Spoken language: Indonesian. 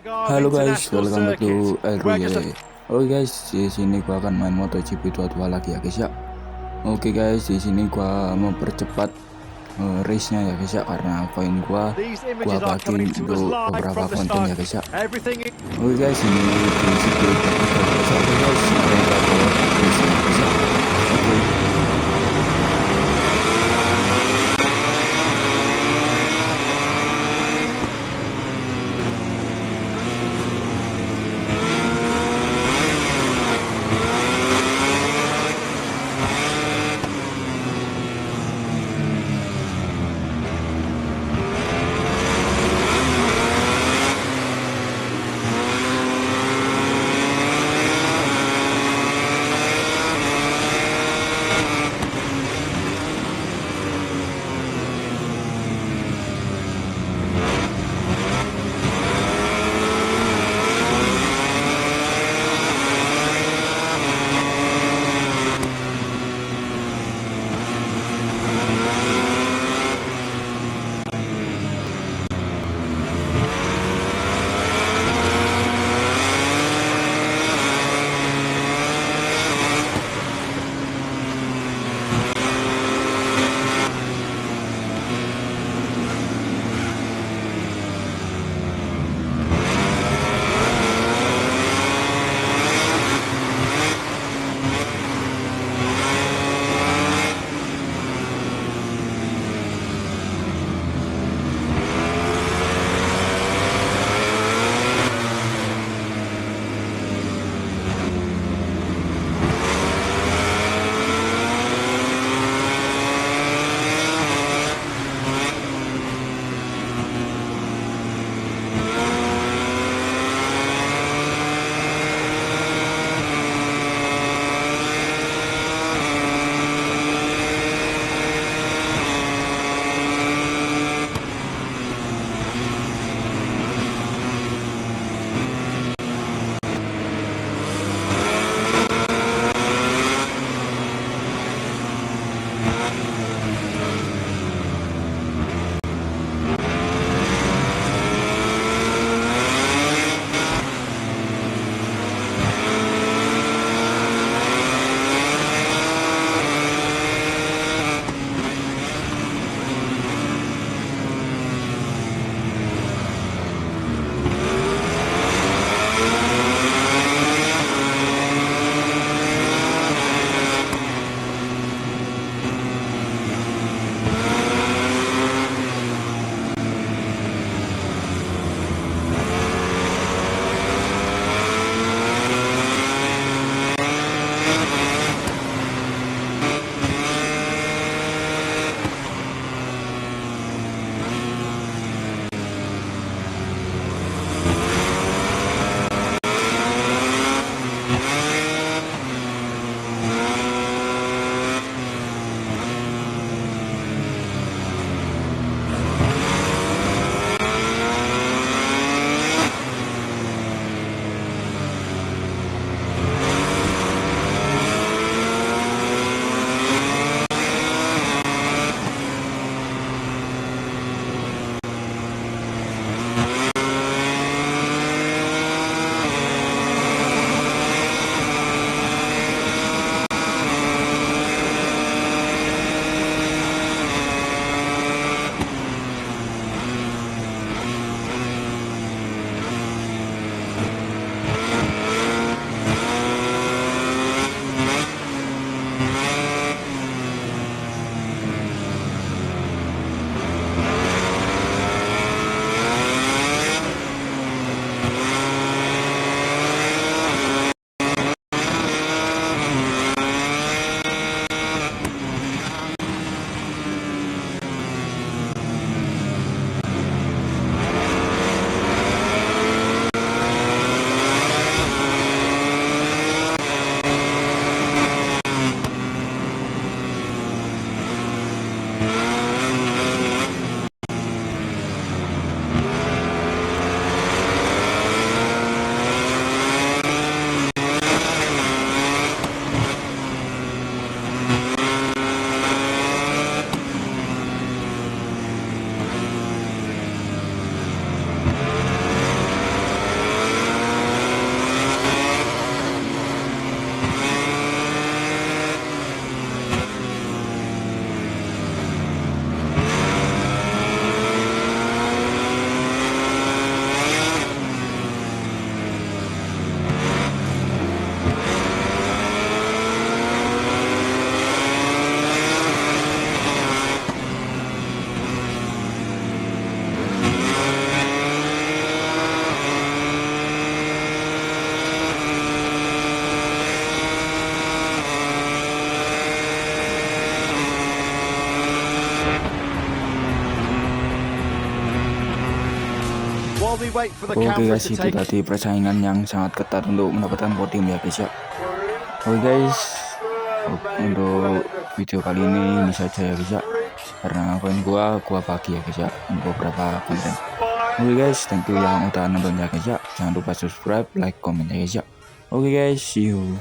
Halo guys, welcome back to Elru. Oke guys, di sini gua akan main Motogp 22 lagi ya guys ya. Oke guys, di sini gua mempercepat race-nya ya guys ya, karena koin gua bagi untuk beberapa konten ya guys ya. Oke guys, ini di situ guys. Oke guys, kita bawa race-nya ya guys ya. Oke. Oke guys, itu tadi persaingan yang sangat ketat untuk mendapatkan podium ya guys ya. Oke guys, untuk video kali ini saja ya guys ya, karena poin gua bagi ya guys ya untuk beberapa konten. Oke guys, thank you yang udah nonton ya guys ya. Jangan lupa subscribe, like, komen ya guys ya. Oke guys, see you.